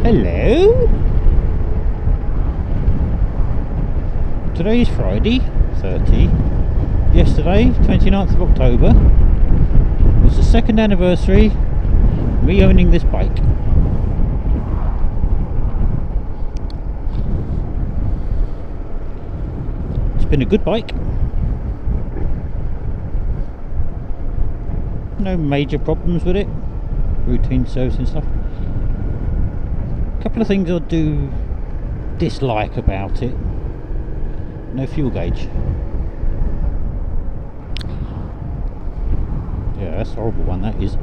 Hello? Today is Friday, 30. Yesterday, 29th of October, was the second anniversary of me owning this bike. It's been a good bike. No major problems with it. Routine service and stuff. A couple of things I do dislike about it. No fuel gauge. Yeah, that's a horrible one, that is.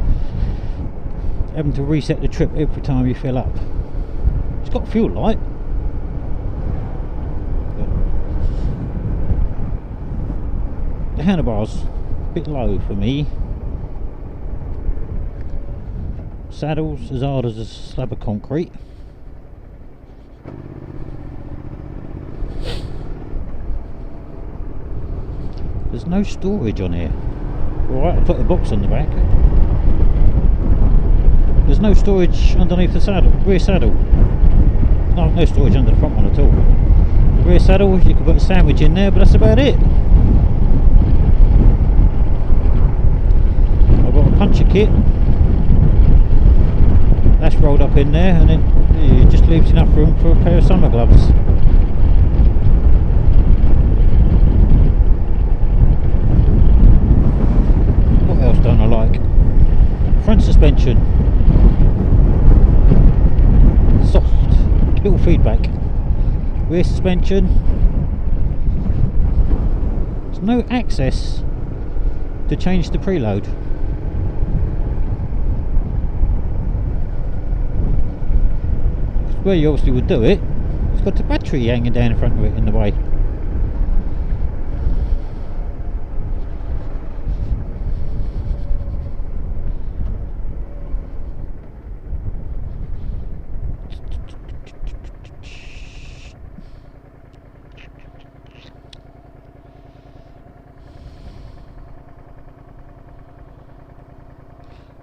Having to reset the trip every time you fill up. It's got a fuel light. The handlebars a bit low for me. Saddles as hard as a slab of concrete. There's no storage on here. Alright, I'll put a box on the back. There's no storage underneath the saddle, rear saddle. No storage under the front one at all. Rear saddle, you can put a sandwich in there, but that's about it. I've got a puncher kit. That's rolled up in there, and then it just leaves enough room for a pair of summer gloves. What else don't I like? Front suspension. Soft, little feedback. Rear suspension. There's no access to change the preload. Where you obviously would do it, it's got the battery hanging down in front of it in the way.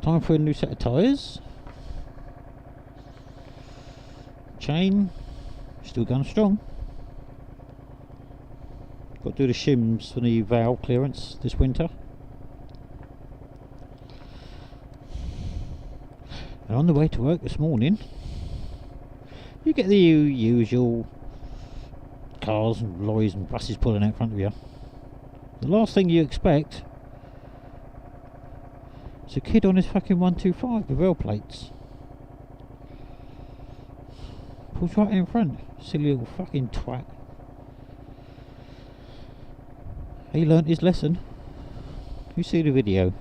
Time for a new set of tyres. Chain still going strong. Got to do the shims for the valve clearance this winter. And on the way to work this morning, you get the usual cars and lorries and buses pulling out in front of you. The last thing you expect is a kid on his fucking 125 with rail plates. Pulls right in front, silly little fucking twat. He learnt his lesson. You see the video.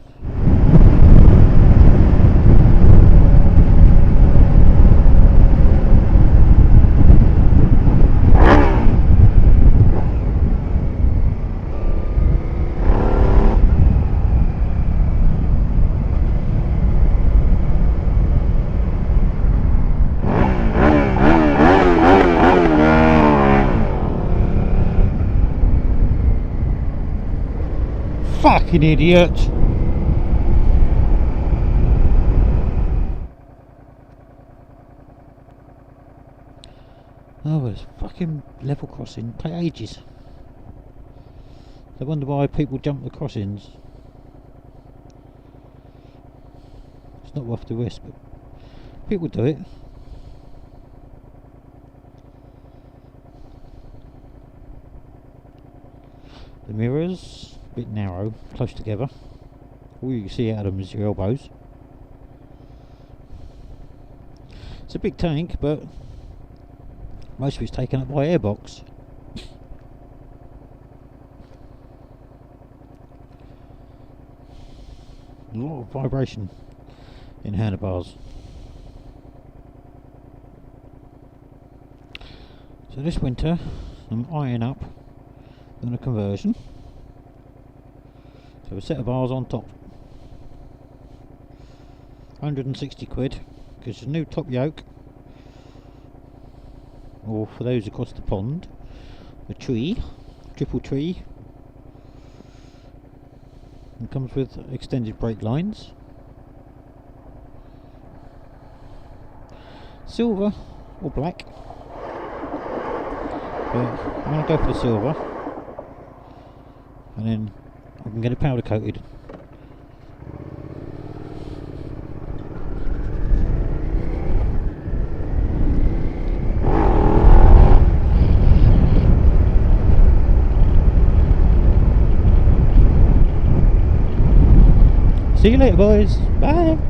Fucking idiot! Oh, it's fucking level crossing. Take ages. I wonder why people jump the crossings. It's not worth the risk, but people do it. The mirrors. Bit narrow, close together. All you can see out of them is your elbows. It's a big tank, but most of it's taken up by airbox. A lot of vibration in handlebars. So this winter I'm eyeing up on a conversion. So a set of bars on top, 160 quid, because there's a new top yoke, or for those across the pond, a tree, triple tree, and comes with extended brake lines. silver or black. But I'm going to go for the silver, and then I can get it powder coated. See you later, boys. Bye.